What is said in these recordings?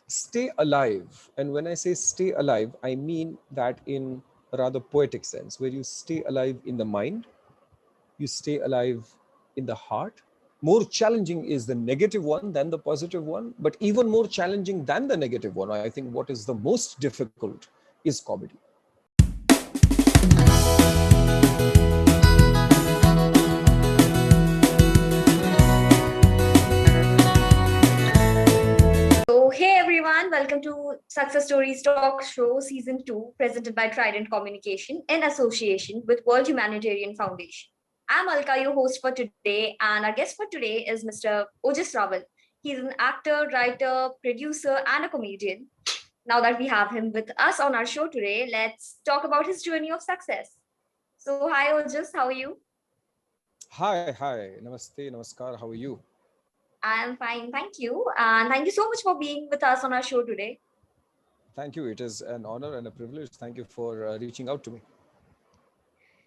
Stay alive. And when I say stay alive, I mean that in a rather poetic sense, where you stay alive in the mind, you stay alive in the heart. More challenging is the negative one than the positive one, but even more challenging than the negative one, I think what is the most difficult is comedy. So, hey everyone, welcome to Success Stories Talk Show Season 2, presented by Trident Communication in association with World Humanitarian Foundation. I'm Alka, your host for today, and our guest for today is Mr. Ojas Rawal. He's an actor, writer, producer, and a comedian. Now that we have him with us on our show today, let's talk about his journey of success. So, hi Ojas, how are you? Hi, namaste, namaskar, how are you? I'm fine, thank you. And thank you so much for being with us on our show today. Thank you. It is an honor and a privilege. Thank you for reaching out to me.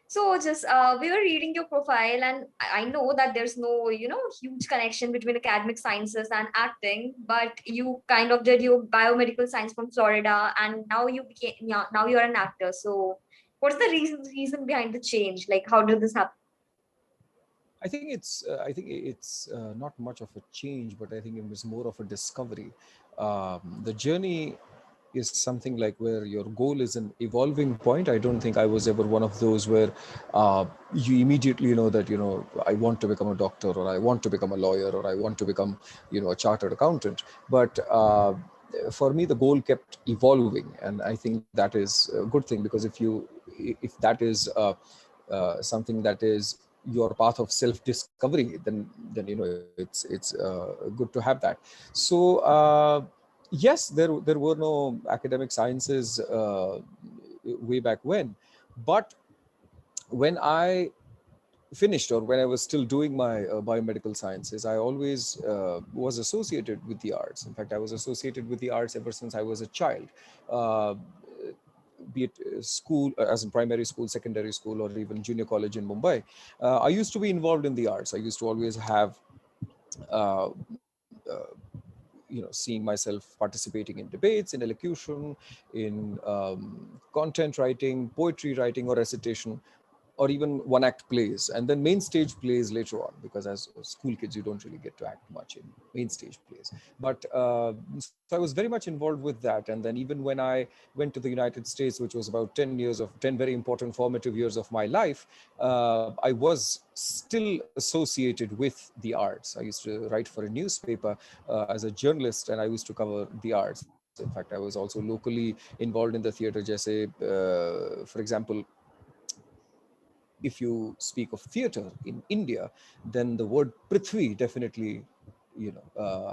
So just we were reading your profile, and I know that there's no huge connection between academic sciences and acting, but you kind of did your biomedical science from Florida, and now you became now you're an actor. So what's the reason behind the change? Like, how did this happen? I think it's not much of a change, but I think it was more of a discovery. The journey is something like where your goal is an evolving point. I don't think I was ever one of those where you immediately know that I want to become a doctor, or I want to become a lawyer, or I want to become a chartered accountant. But for me, the goal kept evolving, and I think that is a good thing, because if that is something that is your path of self discovery, then it's good to have that. So yes, there were no academic sciences way back when, but when I finished, or when I was still doing my biomedical sciences, I always was associated with the arts. In fact, I was associated with the arts ever since I was a child. uh, be it school, as in primary school, secondary school, or even junior college in Mumbai. I used to be involved in the arts. I used to always have uh, uh, seeing myself participating in debates, in elocution, in content writing, poetry writing, or recitation, or even one act plays, and then main stage plays later on, because as school kids you don't really get to act much in main stage plays. But so I was very much involved with that. And then even when I went to the United States, which was about 10 very important formative years of my life, I was still associated with the arts. I used to write for a newspaper as a journalist, and I used to cover the arts. In fact, I was also locally involved in the theater. Jaise, for example, if you speak of theater in India, then the word Prithvi definitely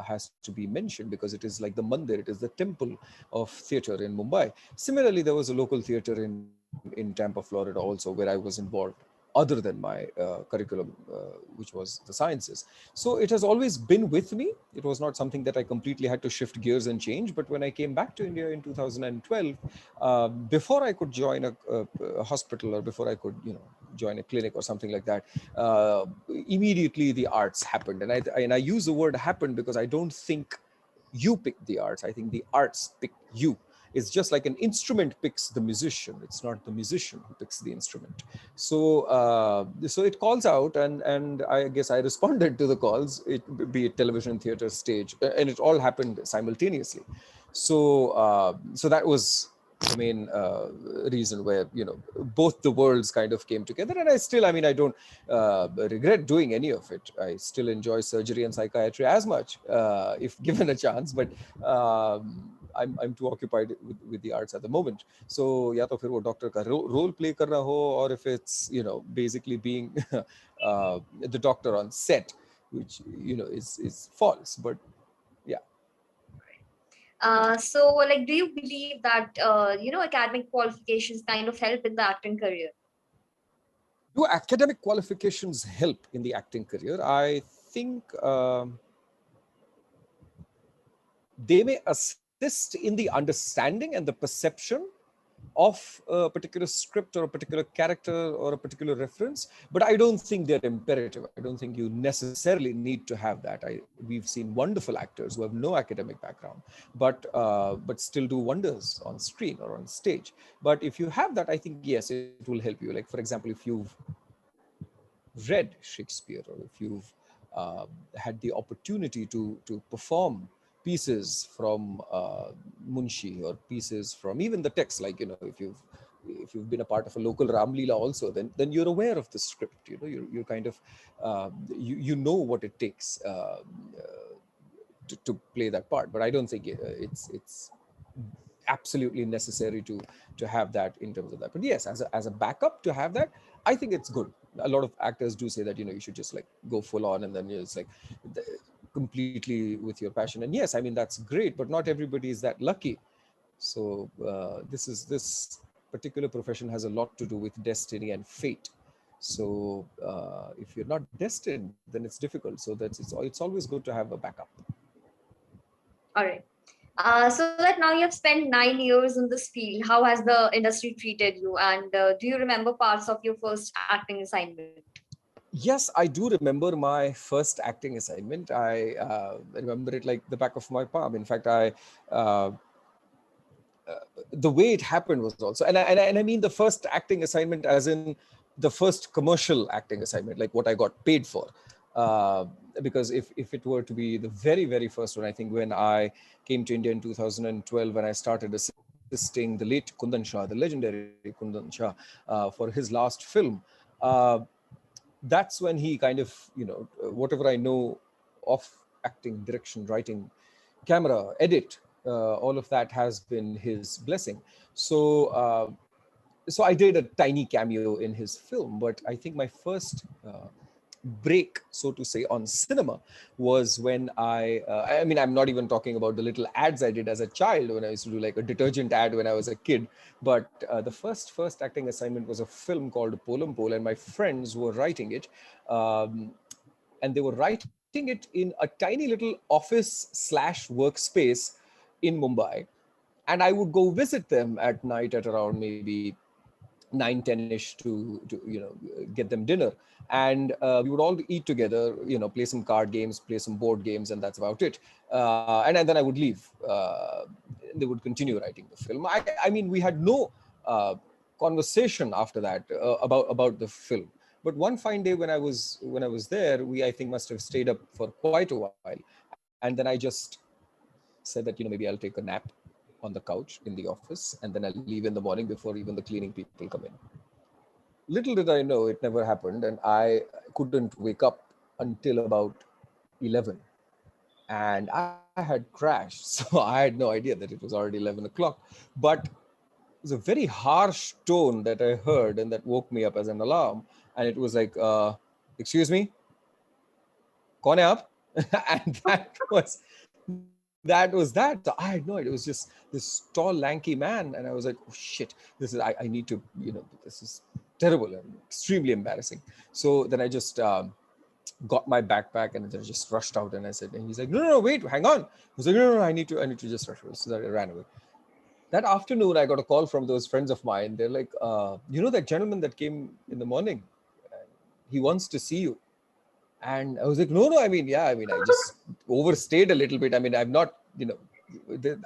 has to be mentioned, because it is like the mandir, it is the temple of theater in Mumbai. Similarly, there was a local theater in Tampa, Florida also, where I was involved, other than my curriculum, which was the sciences. So it has always been with me. It was not something that I completely had to shift gears and change. But when I came back to India in 2012, before I could join a hospital, or before I could, join a clinic or something like that, uh, immediately the arts happened. And I use the word happened because I don't think you pick the arts. I think the arts pick you. It's just like an instrument picks the musician. It's not the musician who picks the instrument. So it calls out, and I guess I responded to the calls, be it television, theater, stage, and it all happened simultaneously. So that was the main reason where both the worlds kind of came together. And I don't regret doing any of it. I still enjoy surgery and psychiatry as much, if given a chance. But I'm too occupied with the arts at the moment. So या तो फिर वो doctor का role play करना हो, or if it's basically being the doctor on set, which is false. But yeah. So like, do you believe that academic qualifications kind of help in the acting career? Do academic qualifications help in the acting career? I think they may assist in the understanding and the perception, of a particular script or a particular character or a particular reference, but I don't think they're imperative. I don't think you necessarily need to have that. We've seen wonderful actors who have no academic background, but still do wonders on screen or on stage. But if you have that, I think yes, it will help you. Like for example, if you've read Shakespeare, or if you've had the opportunity to perform pieces from Munshi, or pieces from even the text, like if you've been a part of a local Ramlila also, then you're aware of the script. You're kind of you know what it takes to play that part. But I don't think it's absolutely necessary to have that in terms of that. But yes, as a backup to have that, I think it's good. A lot of actors do say that you should just like go full on, and then it's like completely with your passion. And yes, I mean that's great, but not everybody is that lucky. So this particular profession has a lot to do with destiny and fate. So if you're not destined, then it's difficult. So it's always good to have a backup. All right. So that now you have spent 9 years in this field. How has the industry treated you? And do you remember parts of your first acting assignment? Yes, I do remember my first acting assignment. I remember it like the back of my palm. In fact, uh, the way it happened was also, and I mean the first acting assignment as in the first commercial acting assignment, like what I got paid for. Uh, because if it were to be the very, very first one, I think when I came to India in 2012, when I started assisting the late Kundan Shah, the legendary Kundan Shah, for his last film, uh, that's when he kind of, whatever I know of acting, direction, writing, camera, edit, all of that has been his blessing. So, so I did a tiny cameo in his film, but I think my first break, so to say, on cinema was when I mean, I'm not even talking about the little ads I did as a child when I used to do like a detergent ad when I was a kid. But the first acting assignment was a film called Polam Pol, and my friends were writing it. Um, and they were writing it in a tiny little office slash workspace in Mumbai. And I would go visit them at night at around maybe 9, 10ish to get them dinner. And we would all eat together, play some card games, play some board games, and that's about it. And then I would leave. They would continue writing the film. I mean, we had no conversation after that about the film. But one fine day when I was there, we, I think, must have stayed up for quite a while. And then I just said that maybe I'll take a nap on the couch in the office, and then I'll leave in the morning before even the cleaning people come in. Little did I know it never happened, and I couldn't wake up until about 11. And I had crashed, so I had no idea that it was already 11 o'clock. But it was a very harsh tone that I heard, and that woke me up as an alarm. And it was like, excuse me, कौन है आप? And that was that. So I had no idea. It was just this tall, lanky man, and I was like, oh shit, I need to, this is terrible and extremely embarrassing. So then I just got my backpack and then just rushed out, and I said, and he's like, no, wait, hang on. I was like, no, I need to just rush away. So I ran away. That afternoon, I got a call from those friends of mine. They're like, that gentleman that came in the morning, he wants to see you. And I was like, no, I just overstayed a little bit. I mean, I'm not,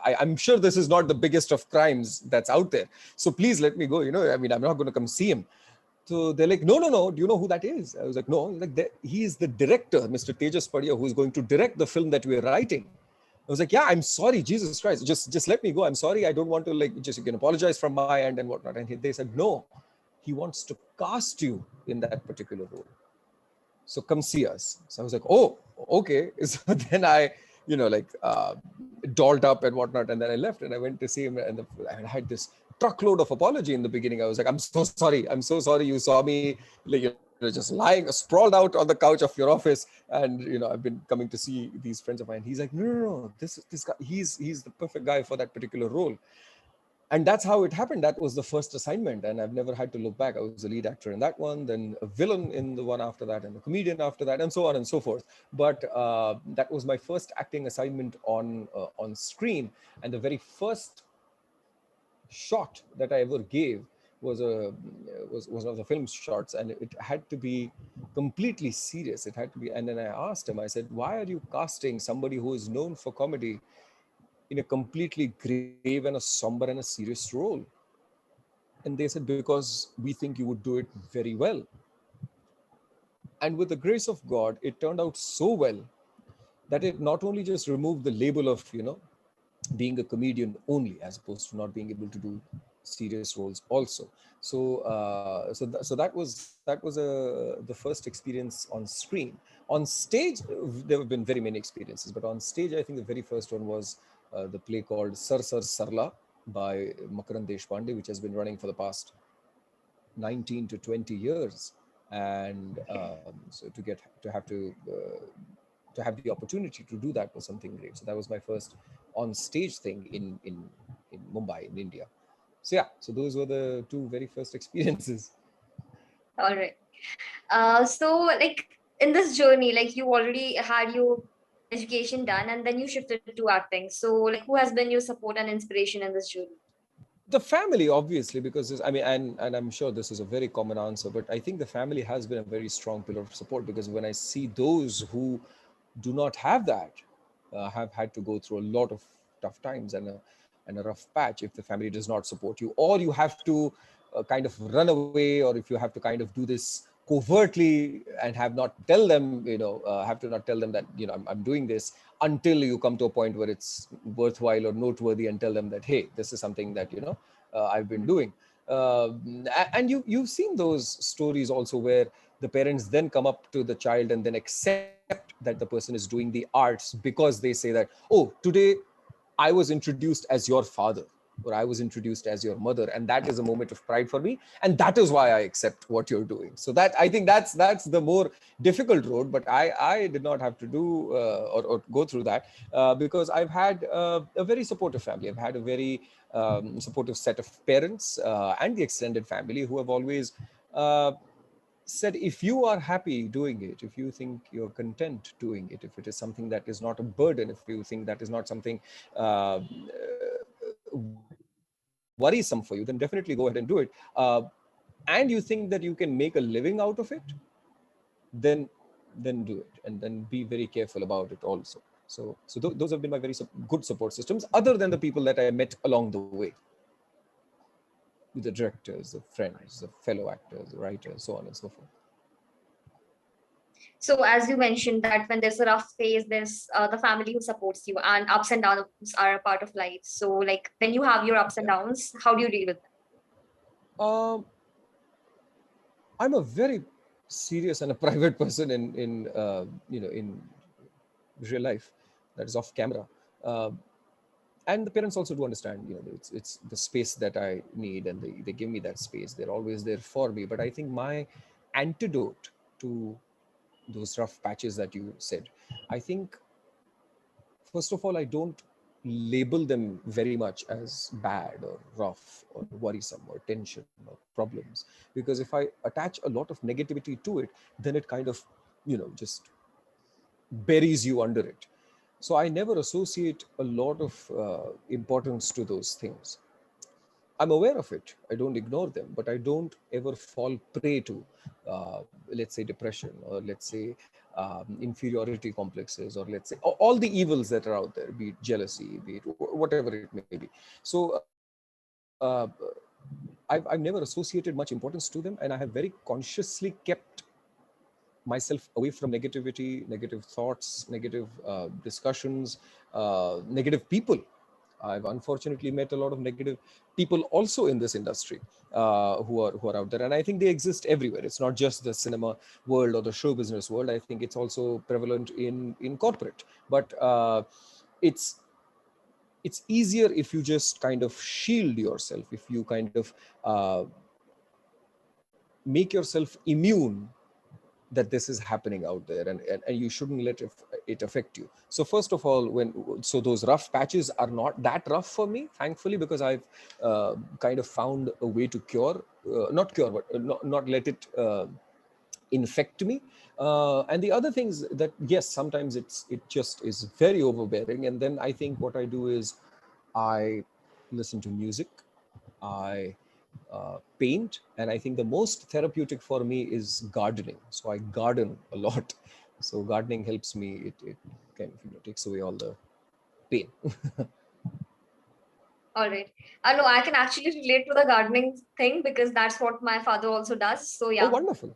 I'm sure this is not the biggest of crimes that's out there. So please let me go. I'm not going to come see him. So they're like, no. Do you know who that is? I was like, no. Like, he is the director, Mr. Tejas Padia, who is going to direct the film that we're writing. I was like, yeah, I'm sorry, Jesus Christ. Just let me go. I'm sorry. I don't want to, like, just, you can apologize from my end and whatnot. And they said, no, he wants to cast you in that particular role. So come see us. So I was like, oh, okay. So then I, dolled up and whatnot. And then I left and I went to see him. And I had this truckload of apology in the beginning. I was like, I'm so sorry. I'm so sorry. You saw me, like, just lying, sprawled out on the couch of your office. And, I've been coming to see these friends of mine. He's like, no. This guy, he's the perfect guy for that particular role. And that's how it happened. That was the first assignment, and I've never had to look back. I was a lead actor in that one, then a villain in the one after that, and a comedian after that, and so on and so forth. But that was my first acting assignment on screen, and the very first shot that I ever gave was was one of the film shots, and it had to be completely serious. It had to be, and then I asked him. I said, "Why are you casting somebody who is known for comedy in a completely grave and a somber and a serious role?" And they said, "Because we think you would do it very well." And with the grace of God, it turned out so well that it not only just removed the label of, being a comedian only, as opposed to not being able to do serious roles also. So that was the first experience on screen. On stage, there have been very many experiences, but on stage, I think the very first one was the play called Sar Sar Sarla by Makarand Deshpande, which has been running for the past 19 to 20 years. And so to have the opportunity to do that was something great. So that was my first on stage thing in Mumbai, in India. So yeah, so those were the two very first experiences. All right. So like in this journey, like you already had your education done and then you shifted to acting. So like who has been your support and inspiration in this journey? The family, obviously, because I mean, and I'm sure this is a very common answer, but I think the family has been a very strong pillar of support, because when I see those who do not have that, have had to go through a lot of tough times and a rough patch if the family does not support you, or you have to kind of run away, or if you have to kind of do this covertly and have not tell them, have to not tell them that, I'm doing this, until you come to a point where it's worthwhile or noteworthy, and tell them that, hey, this is something that, I've been doing. uh, and you've seen those stories also, where the parents then come up to the child and then accept that the person is doing the arts, because they say that, oh, today I was introduced as your father, or I was introduced as your mother, and that is a moment of pride for me, and that is why I accept what you're doing. So that, I think, that's the more difficult road, but I did not have to do or go through that, because I've had a very supportive family. I've had a very supportive set of parents, and the extended family, who have always uh, said, if you are happy doing it, if you think you're content doing it, if it is something that is not a burden, if you think that is not something worrisome for you, then definitely go ahead and do it. And you think that you can make a living out of it, then do it, and then be very careful about it also. So those have been my very good support systems, other than the people that I met along the way, the directors, the friends, the fellow actors, the writers, so on and so forth. So as you mentioned that when there's a rough phase, there's the family who supports you and ups and downs are a part of life. So like when you have your ups and Yeah. downs, how do you deal with um, I'm a very serious and a private person in real life, that is off camera. Uh, and the parents also do understand, it's the space that I need, and they give me that space. They're always there for me. But I think my antidote to those rough patches that you said, I think, first of all, I don't label them very much as bad or rough or worrisome or tension or problems, because if I attach a lot of negativity to it, then it kind of, just buries you under it. So I never associate a lot of importance to those things. I'm aware of it. I don't ignore them, but I don't ever fall prey to, let's say, depression, or let's say, inferiority complexes, or let's say all the evils that are out there, be it jealousy, be it whatever it may be. So I've never associated much importance to them, and I have very consciously kept myself away from negativity, negative thoughts, negative discussions, negative people. I've unfortunately met a lot of negative people also in this industry, who are out there, and I think they exist everywhere. It's not just the cinema world or the show business world. I think it's also prevalent in corporate. But it's it's easier if you just kind of shield yourself, if you kind of make yourself immune that this is happening out there, and you shouldn't let it affect you. So first of all, so those rough patches are not that rough for me, thankfully, because I've kind of found a way to cure, not cure, but not let it infect me. And the other things that, yes, sometimes it just is very overbearing, and then I think what I do is I listen to music. I paint, and I think the most therapeutic for me is gardening. So I garden a lot. So gardening helps me. It kind of takes away all the pain. All right. No, I can actually relate to the gardening thing because that's what my father also does. So Oh, yeah. wonderful.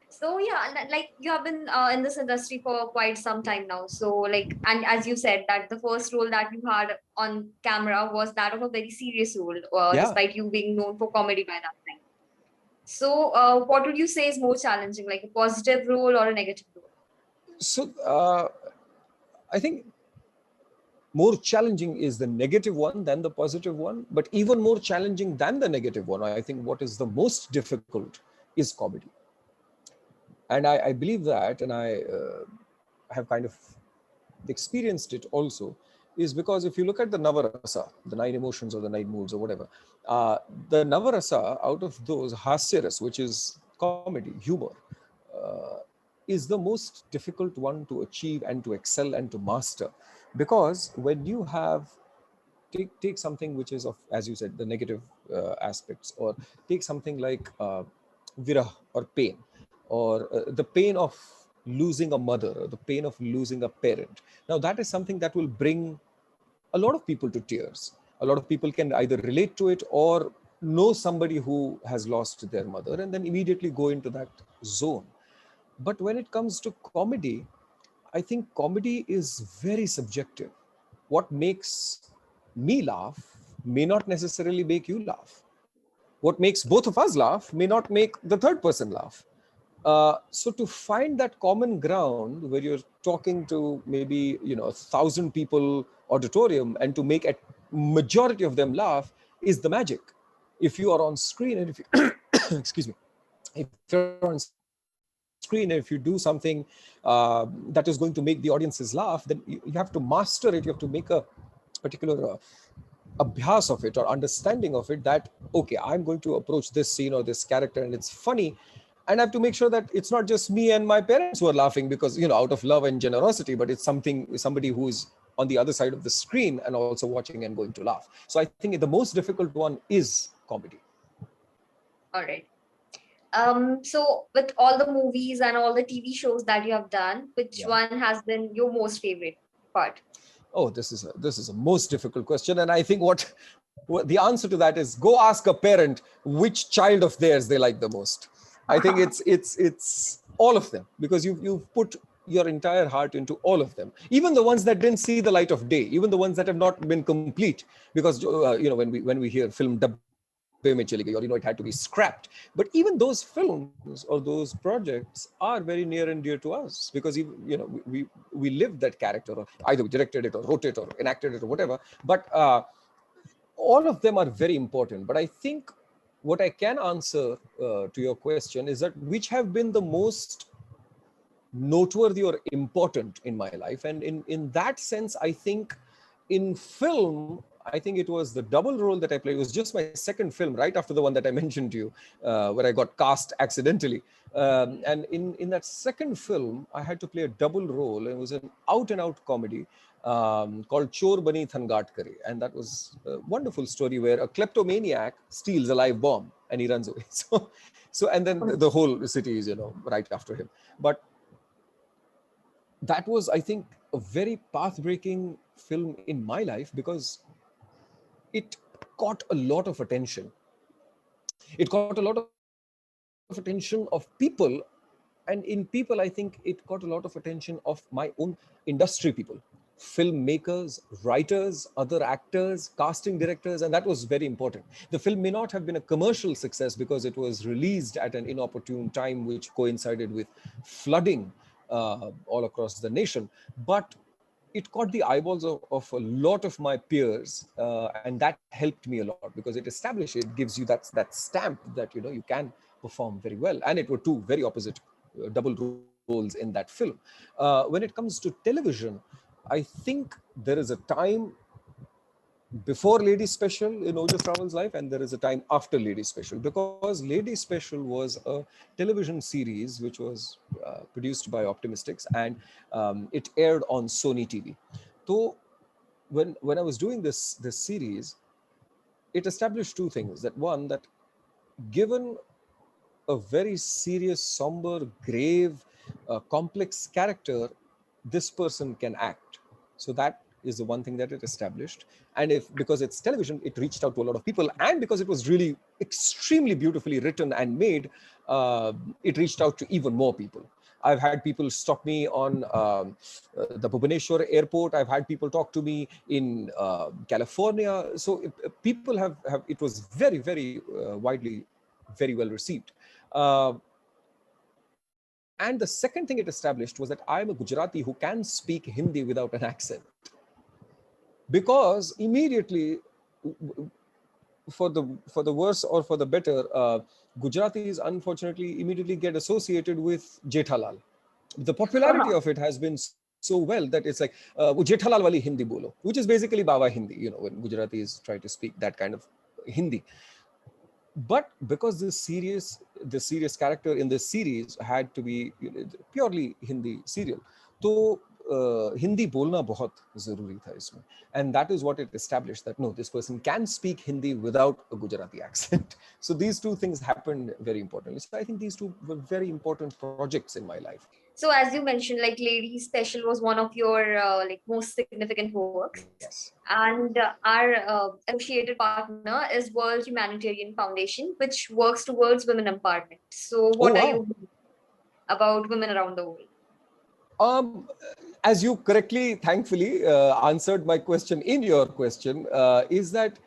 So yeah, like you have been in this industry for quite some time now. So like, and as you said that the first role that you had on camera was that of a very serious role, Yeah. despite you being known for comedy by that time. So what would you say is more challenging, like a positive role or a negative role? So I think more challenging is the negative one than the positive one, but even more challenging than the negative one, I think what is the most difficult is comedy. And I believe that, and I have kind of experienced it also, is because if you look at the Navarasa, the nine emotions or the nine moods or whatever, the Navarasa, out of those, Hasyaras, which is comedy, humor, uh, is the most difficult one to achieve and to excel and to master. Because when you have, take something which is of, as you said, the negative aspects, or take something like virah or pain, or the pain of losing a mother, or the pain of losing a parent. Now that is something that will bring a lot of people to tears. A lot of people can either relate to it or know somebody who has lost their mother and then immediately go into that zone. But when it comes to comedy, I think comedy is very subjective. What makes me laugh may not necessarily make you laugh. What makes both of us laugh may not make the third person laugh. So to find that common ground where you're talking to maybe 1,000 people auditorium and to make a majority of them laugh is the magic. If you are on screen and if you excuse me, if you're on screen and if you do something that is going to make the audiences laugh, then you have to master it. You have to make a particular abhyas of it or understanding of it, that okay, I'm going to approach this scene or this character and it's funny, and I have to make sure that it's not just me and my parents who are laughing because out of love and generosity, but it's somebody who is on the other side of the screen and also watching and going to laugh. So I think the most difficult one is comedy. All right. So with all the movies and all the TV shows that you have done, which Yeah. one has been your most favorite part? Oh, this is a most difficult question, and I think what the answer to that is, go ask a parent which child of theirs they like the most. I think it's all of them, because you've put your entire heart into all of them, even the ones that didn't see the light of day, even the ones that have not been complete, because when we hear film dabbe mein chali gayi, or it had to be scrapped. But even those films or those projects are very near and dear to us, because we lived that character, or either we directed it or wrote it or enacted it or whatever. But all of them are very important. But I think what I can answer to your question is that which have been the most noteworthy or important in my life. And in that sense, I think in film, I think it was the double role that I played. It was just my second film, right after the one that I mentioned to you, where I got cast accidentally. And in that second film, I had to play a double role. It was an out and out comedy called Chor Bani Thangat Kare. And that was a wonderful story where a kleptomaniac steals a live bomb and he runs away. So and then the whole city is, right after him. But that was, I think, a very path breaking film in my life, because it got a lot of attention. It got a lot of attention of people. And in people, I think it got a lot of attention of my own industry people, filmmakers, writers, other actors, casting directors. And that was very important. The film may not have been a commercial success because it was released at an inopportune time, which coincided with flooding all across the nation. But it caught the eyeballs of a lot of my peers, and that helped me a lot, because it established, it gives you that stamp that you can perform very well. And it were two very opposite double roles in that film. When it comes to television, I think there is a time before Lady Special in Ojas Rawal's life, and there is a time after Lady Special, because Lady Special was a television series which was produced by Optimistics, and it aired on Sony TV. So when I was doing this series, it established two things. That one, that given a very serious, somber, grave, complex character, this person can act. So that is the one thing that it established. And if, because it's television, it reached out to a lot of people, and because it was really extremely beautifully written and made, it reached out to even more people. I've had people stop me on the Bhubaneswar airport. I've had people talk to me in California. So people have, it was very, very widely, very well received. Uh, and the second thing it established was that I'm a Gujarati who can speak Hindi without an accent. Because immediately, for the worse or for the better, Gujaratis unfortunately immediately get associated with Jethalal. The popularity of it has been so well that it's like, "वो Jethalal wali Hindi bolo," which is basically Baba Hindi, when Gujaratis try to speak that kind of Hindi. But because the serious character in this series had to be purely Hindi serial, तो Hindi बोलना बहुत जरूरी था इसमें, and that is what it established, that no, this person can speak Hindi without a Gujarati accent. So these two things happened very importantly. So I think these two were very important projects in my life. So as you mentioned, like Lady Special was one of your like most significant works, Yes. and our associated partner is World Humanitarian Foundation, which works towards women empowerment. So Oh, what are wow. you about women around the world? Um, as you correctly, thankfully, answered my question in your question, is that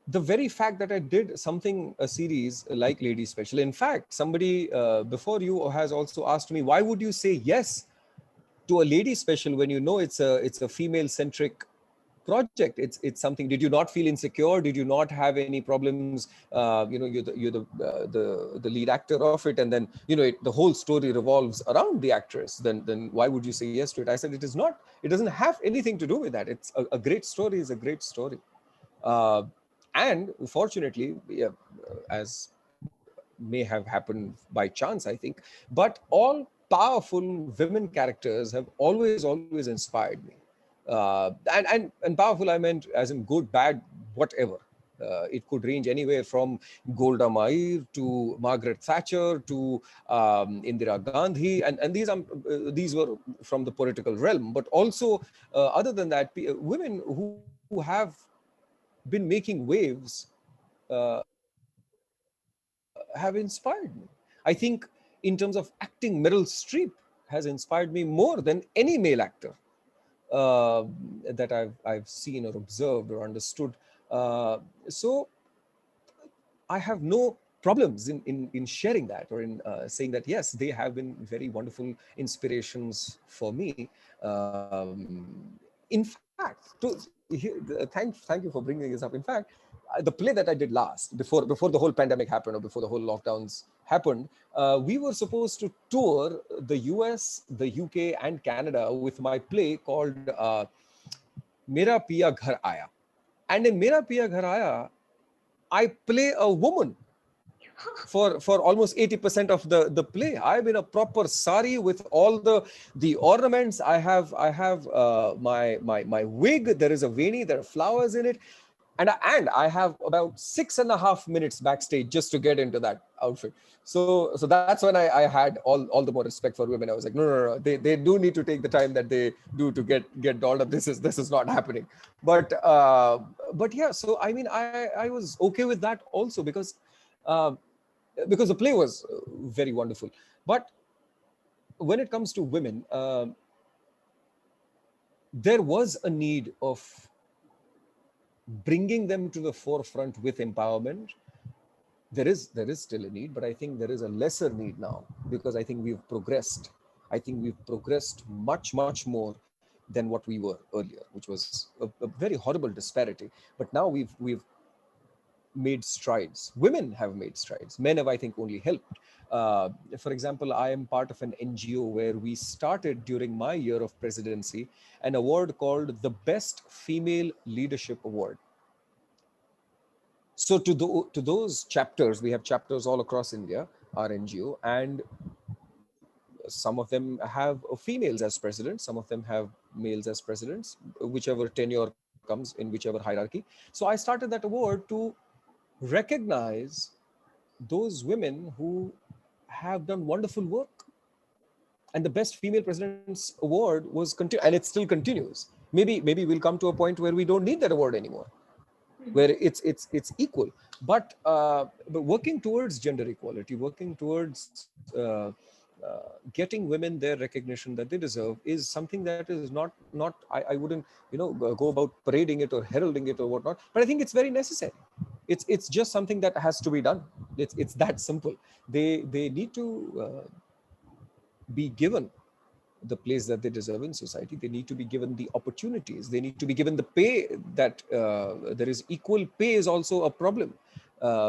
the very fact that I did something, a series like Lady Special. In fact, somebody before you has also asked me, why would you say yes to a Lady Special when you know it's a female centric project? It's something. Did you not feel insecure? Did you not have any problems? You're the lead actor of it, and then the whole story revolves around the actress. Then why would you say yes to it? I said it is not. It doesn't have anything to do with that. It's a great story. Is a great story. Uh, and fortunately, yeah, as may have happened by chance, I think, but all powerful women characters have always inspired me. And powerful, I meant as in good, bad, whatever. It could range anywhere from Golda Meir to Margaret Thatcher to Indira Gandhi, and these were from the political realm. But also, other than that, women who have been making waves have inspired me. I think in terms of acting, Meryl Streep has inspired me more than any male actor that I've seen or observed or understood. So I have no problems in sharing that, or in saying that yes, they have been very wonderful inspirations for me. In fact, thank you for bringing this up. In fact, the play that I did last, before the whole pandemic happened, or before the whole lockdowns happened, we were supposed to tour the US, the UK, and Canada with my play called Mera Piya Ghar Aaya. And in Mera Piya Ghar Aaya, I play a woman for almost 80% of the play. I'm in a proper sari with all the ornaments. I have my wig. There is a veni. There are flowers in it, and I have about 6.5 minutes backstage just to get into that outfit. So that's when I had all the more respect for women. I was like, no. They do need to take the time that they do to get dolled up. This is not happening. But yeah. So I mean, I was okay with that also, uh, because the play was very wonderful. But when it comes to women, there was a need of bringing them to the forefront with empowerment. There is still a need, but I think there is a lesser need now, because I think we've progressed. I think we've progressed much more than what we were earlier, which was a very horrible disparity. But now we've made strides. Women have made strides. Men have, I think, only helped. For example, I am part of an NGO where we started during my year of presidency an award called the Best Female Leadership Award. So to those chapters, we have chapters all across India, our NGO, and some of them have females as presidents, some of them have males as presidents, whichever tenure comes in whichever hierarchy. So I started that award to recognize those women who have done wonderful work. And the best female president's award was and it still continues. Maybe we'll come to a point where we don't need that award anymore, where it's equal. But working towards gender equality, working towards getting women their recognition that they deserve is something that is not I wouldn't go about parading it or heralding it or whatnot, but I think it's very necessary. It's just something that has to be done. It's that simple. They need to be given the place that they deserve in society. They need to be given the opportunities. They need to be given the pay that there is. Equal pay is also a problem,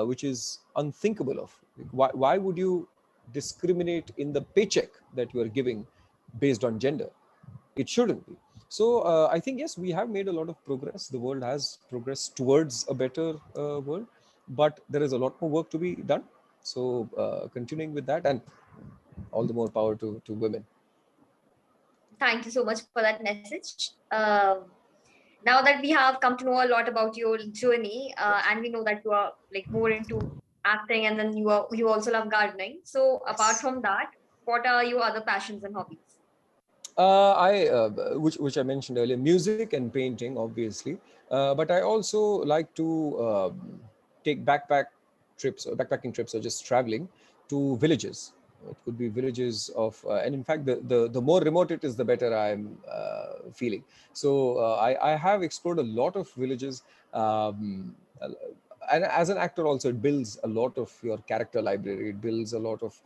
which is unthinkable of. Like, why would you discriminate in the paycheck that you are giving based on gender? It shouldn't be. So I think, yes, we have made a lot of progress. The world has progressed towards a better world, but there is a lot more work to be done. So continuing with that, and all the more power to women. Thank you so much for that message. Now that we have come to know a lot about your journey, and we know that you are like more into acting, and then you also love gardening. So apart Yes. from that, what are your other passions and hobbies? I which I mentioned earlier, music and painting, obviously. But I also like to take backpacking trips, or just traveling to villages. It could be villages of, and in fact, the more remote it is, the better I'm feeling. So I have explored a lot of villages. And as an actor also, it builds a lot of your character library. It builds a lot of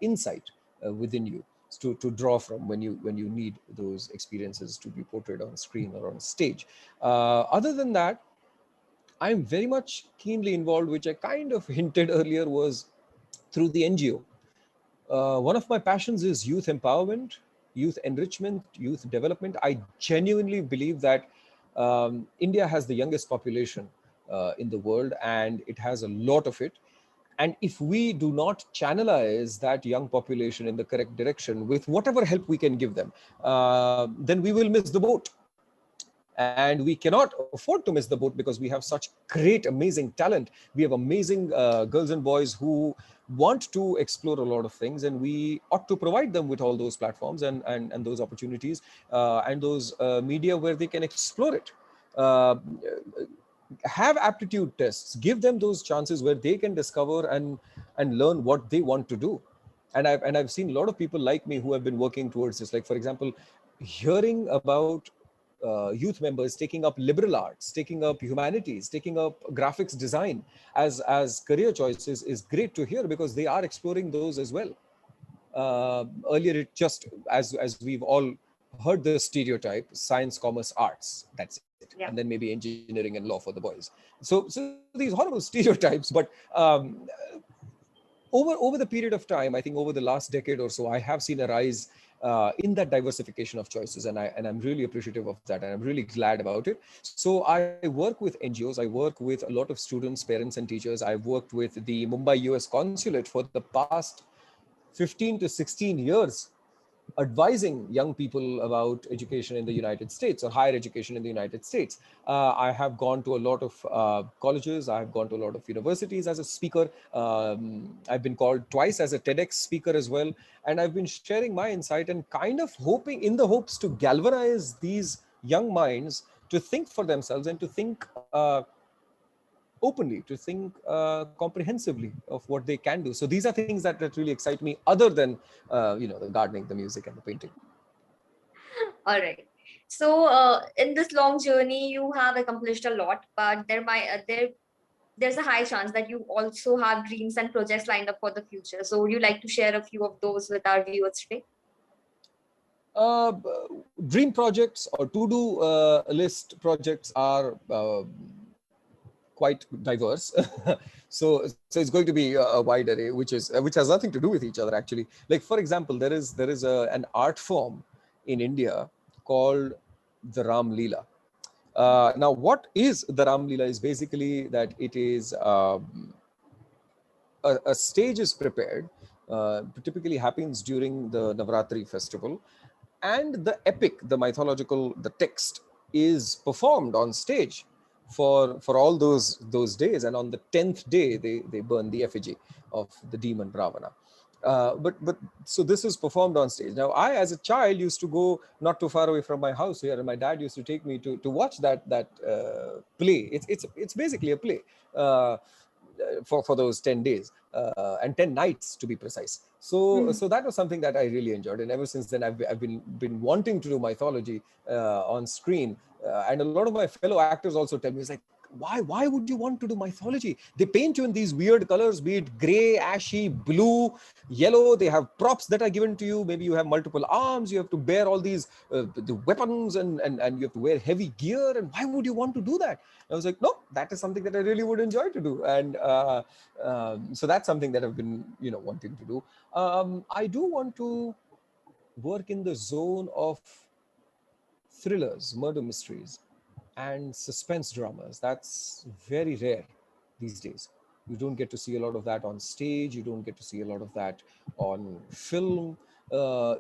insight within you to draw from when you need those experiences to be portrayed on screen or on stage. Other than that, I'm very much keenly involved, which I kind of hinted earlier, was through the NGO. One of my passions is youth empowerment, youth enrichment, youth development. I genuinely believe that India has the youngest population in the world, and it has a lot of it. And if we do not channelize that young population in the correct direction with whatever help we can give them, then we will miss the boat. And we cannot afford to miss the boat, because we have such great, amazing talent. We have amazing girls and boys who want to explore a lot of things, and we ought to provide them with all those platforms and those opportunities, and those media where they can explore it. Uh, have aptitude tests, give them those chances where they can discover and learn what they want to do. And I've seen a lot of people like me who have been working towards this. Like, for example, hearing about youth members taking up liberal arts, taking up humanities, taking up graphics design as career choices is great to hear, because they are exploring those as well. Earlier, it just, as we've all heard, the stereotype: science, commerce, arts, that's it, and then Yeah. maybe engineering and law for the boys. So these horrible stereotypes. But over the period of time, I think over the last decade or so, I have seen a rise in that diversification of choices, and I'm really appreciative of that, and I'm really glad about it. So I work with NGOs, I work with a lot of students, parents, and teachers. I've worked with the Mumbai US consulate for the past 15 to 16 years, advising young people about education in the United States, or higher education in the United States. I have gone to a lot of colleges. I have gone to a lot of universities as a speaker. I've been called twice as a TEDx speaker as well. And I've been sharing my insight and kind of hoping, in the hopes to galvanize these young minds to think for themselves and to think openly, to think comprehensively of what they can do. So these are things that really excite me, other than the gardening, the music, and the painting. All right. So in this long journey, you have accomplished a lot, but there's a high chance that you also have dreams and projects lined up for the future. So would you like to share a few of those with our viewers today? uh, Dream projects or to-do list projects are quite diverse. So it's going to be a wide array, which has nothing to do with each other, actually. Like, for example, there is an art form in India called the Ram Leela. Now, what is the Ram Leela is basically that it is a stage is prepared, typically happens during the Navratri festival, and the epic, the mythological, the text is performed on stage for all those days, and on the 10th day they burn the effigy of the demon Ravana. But so this is performed on stage. Now, I, as a child, used to go not too far away from my house here, and my dad used to take me to watch that play. It's basically a play. For those 10 days and 10 nights, to be precise. So that was something that I really enjoyed, and ever since then I've been wanting to do mythology on screen. And a lot of my fellow actors also tell me, it's like, why would you want to do mythology? They paint you in these weird colors, be it gray, ashy, blue, yellow. They have props that are given to you. Maybe you have multiple arms, you have to bear all these the weapons, and you have to wear heavy gear. And why would you want to do that? I was like, no, that is something that I really would enjoy to do. And so that's something that I've been, wanting to do. I do want to work in the zone of thrillers, murder mysteries, and suspense dramas. That's very rare these days. You don't get to see a lot of that on stage. You don't get to see a lot of that on film.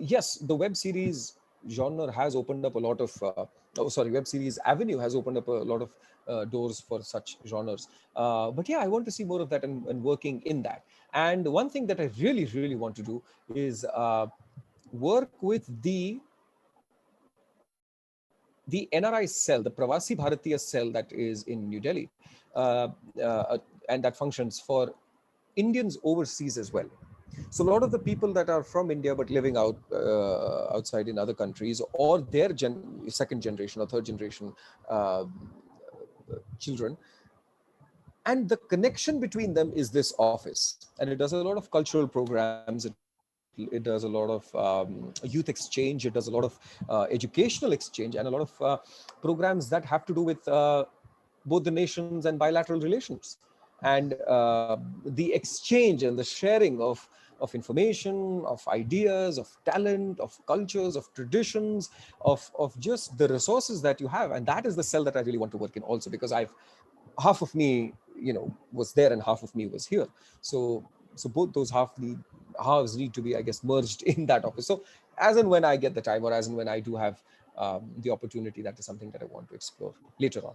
Yes, the web series genre has opened up a lot of, web series avenue has opened up a lot of doors for such genres. But yeah, I want to see more of that, and working in that. And one thing that I really, really want to do is work with the NRI cell, the Pravasi Bharatiya cell that is in New Delhi, uh, and that functions for Indians overseas as well. So a lot of the people that are from India but living outside in other countries, or their second generation or third generation uh, children, and the connection between them is this office, and it does a lot of cultural programs. It does a lot of youth exchange. It does a lot of educational exchange, and a lot of programs that have to do with both the nations and bilateral relations, and the exchange and the sharing of information, of ideas, of talent, of cultures, of traditions, of just the resources that you have. And that is the cell that I really want to work in also, because I've half of me, was there, and half of me was here. So both those halves need to be, I guess, merged in that office. So as and when I get the time, or as and when I do have the opportunity, that is something that I want to explore later on.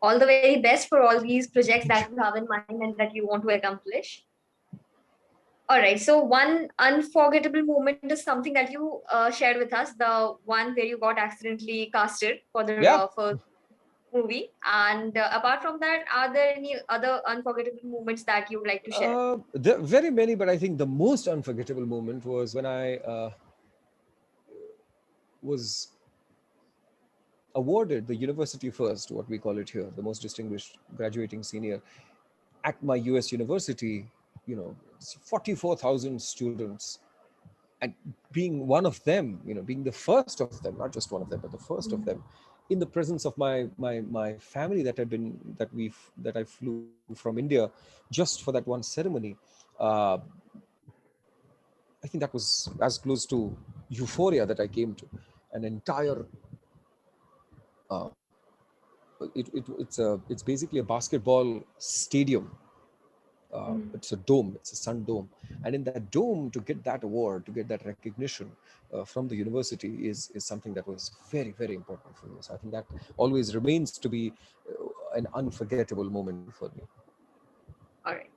All the very best for all these projects that you have in mind and that you want to accomplish. All right. So one unforgettable moment is something that you shared with us, the one where you got accidentally casted for the Yeah. first movie. And apart from that, are there any other unforgettable moments that you would like to share? There are very many, but I think the most unforgettable moment was when I was awarded the university first, what we call it here, the most distinguished graduating senior at my US university. 44,000 students, and being one of them, being the first of them, not just one of them, but the first of them, in the presence of my family that I flew from India just for that one ceremony. uh, I think that was as close to euphoria that I came to. An entire uh, it's basically a basketball stadium. It's a dome, it's a sun dome, and in that dome, to get that award, to get that recognition from the university, is something that was very, very important for me. So I think that always remains to be an unforgettable moment for me. All right.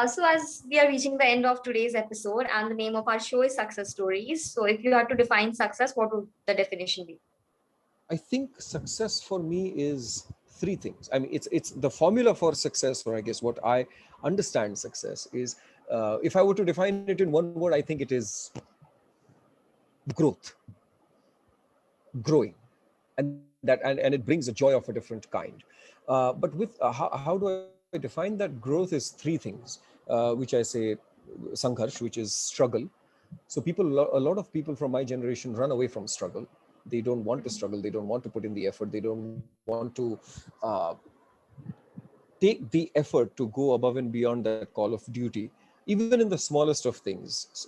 So as we are reaching the end of today's episode, and the name of our show is Success Stories. So if you had to define success, what would the definition be? I think success for me is three things. I mean, it's the formula for success, or I guess what I understand success is. If I were to define it in one word, I think it is growth, growing, and it brings a joy of a different kind. But with how do I define that? Growth is three things, which I say sangharsh, which is struggle. So a lot of people from my generation run away from struggle. They don't want to struggle. They don't want to put in the effort. They don't want to uh, take the effort to go above and beyond that call of duty, even in the smallest of things.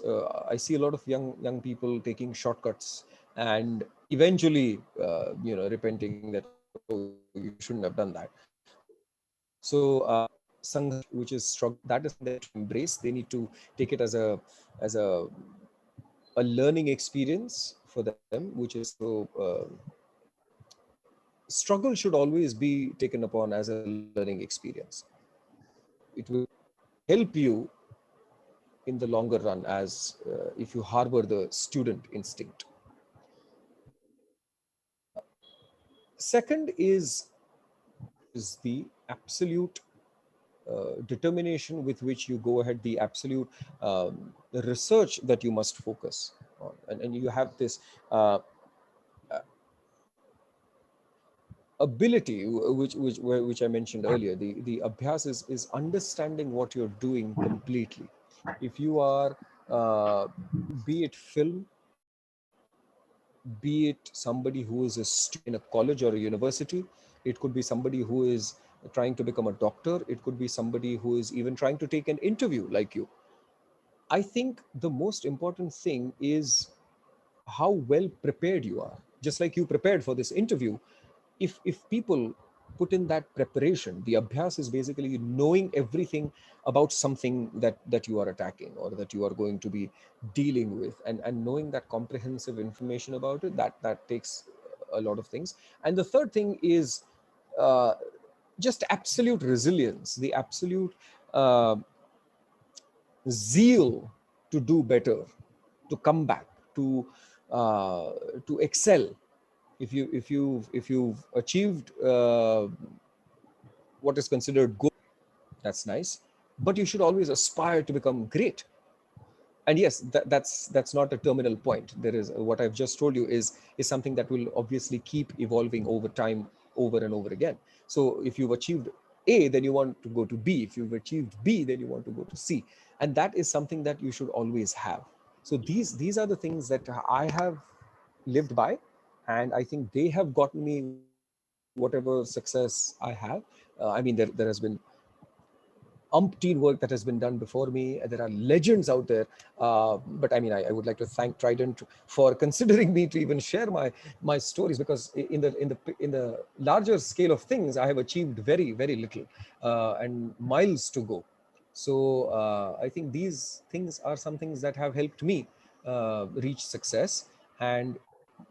I see a lot of young people taking shortcuts, and eventually repenting that, oh, you shouldn't have done that. So sangharsh, which is struggle, that is something that they need to embrace. They need to take it as a learning experience for them, which is also struggle should always be taken upon as a learning experience. It will help you in the longer run as if you harbor the student instinct. Second is the absolute determination with which you go ahead, the absolute the research that you must focus on, and you have this uh, ability which I mentioned earlier. The abhyas is understanding what you're doing completely. If you are be it film, be it somebody who is a student in a college or a university, it could be somebody who is trying to become a doctor, it could be somebody who is even trying to take an interview like you. I think the most important thing is how well prepared you are. Just like you prepared for this interview, if people put in that preparation, the abhyas is basically knowing everything about something that you are attacking or that you are going to be dealing with, and knowing that comprehensive information about it, that takes a lot of things. And the third thing is uh, just absolute resilience, the absolute uh, zeal to do better, to come back, to uh, to excel. If you've achieved what is considered good, that's nice, but you should always aspire to become great. And yes, that's not a terminal point. There is what I've just told you is something that will obviously keep evolving over time, over and over again. So if you've achieved A, then you want to go to B. If you've achieved B, then you want to go to C. And that is something that you should always have. So these are the things that I have lived by, and I think they have gotten me whatever success I have. I mean, there has been umpteen work that has been done before me. There are legends out there. But I mean, I would like to thank Trident for considering me to even share my stories, because in the larger scale of things, I have achieved very little, and miles to go. So I think these things are some things that have helped me reach success, and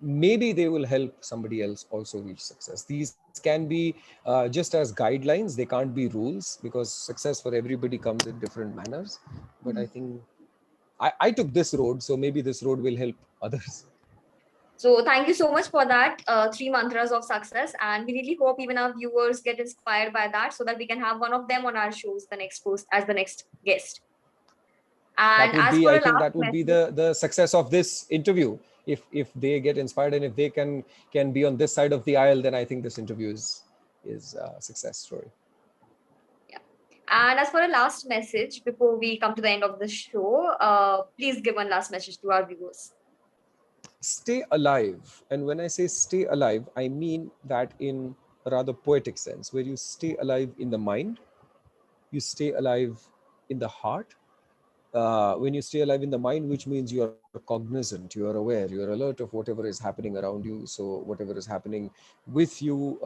maybe they will help somebody else also reach success. These can be just as guidelines, they can't be rules, because success for everybody comes in different manners. But I think I took this road, so maybe this road will help others. So thank you so much for that three mantras of success, and we really hope even our viewers get inspired by that, so that we can have one of them on our shows the next post as the next guest. And That would as be, for I a think last that would be message, the success of this interview. If they get inspired, and if they can be on this side of the aisle, then I think this interview is a success story. yeah. And as for a last message before we come to the end of the show, please give one last message to our viewers. Stay alive. And when I say stay alive, I mean that in a rather poetic sense, where you stay alive in the mind, you stay alive in the heart. When you stay alive in the mind, which means you are cognizant, you are aware, you are alert of whatever is happening around you. So whatever is happening with you,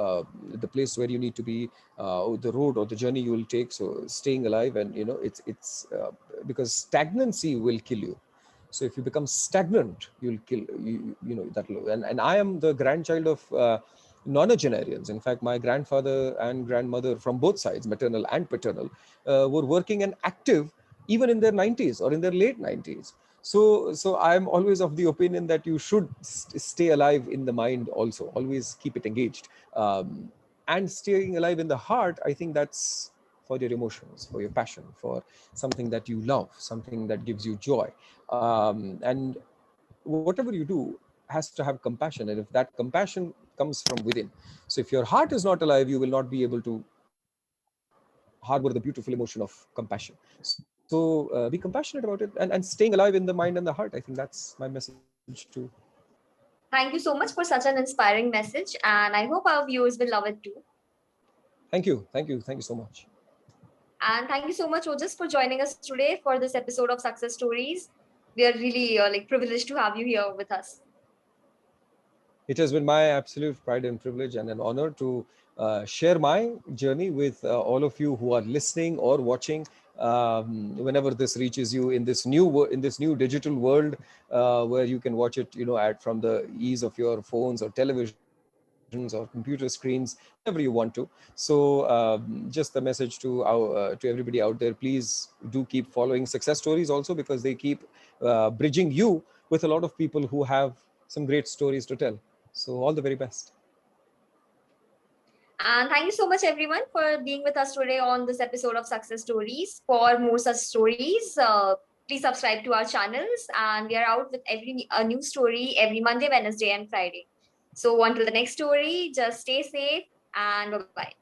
the place where you need to be, the road or the journey you will take. So staying alive, and it's because stagnancy will kill you. So if you become stagnant, you'll kill that. And I am the grandchild of nonagenarians. In fact, my grandfather and grandmother from both sides, maternal and paternal, were working and active even in their 90s or in their late 90s. So I'm always of the opinion that you should stay alive in the mind also, always keep it engaged. And staying alive in the heart, I think that's for your emotions, for your passion, for something that you love, something that gives you joy. And whatever you do has to have compassion, and if that compassion comes from within. So if your heart is not alive, you will not be able to harbor the beautiful emotion of compassion. So be compassionate about it, and staying alive in the mind and the heart, I think that's my message to everybody. Thank you so much for such an inspiring message, and I hope our viewers will love it too. Thank you so much. And thank you so much, Ojas, for joining us today for this episode of Success Stories. We are really privileged to have you here with us. It has been my absolute pride and privilege and an honor to share my journey with all of you who are listening or watching. Whenever this reaches you in this in this new digital world, where you can watch it, at from the ease of your phones or televisions, televisions or computer screens whenever you want to. So just the message to to everybody out there, please do keep following success stories also, because they keep bridging you with a lot of people who have some great stories to tell. So all the very best. And thank you so much, everyone, for being with us today on this episode of Success Stories. For more such stories, please subscribe to our channels. And we are out with a new story every Monday, Wednesday, and Friday. So until the next story, just stay safe and bye bye.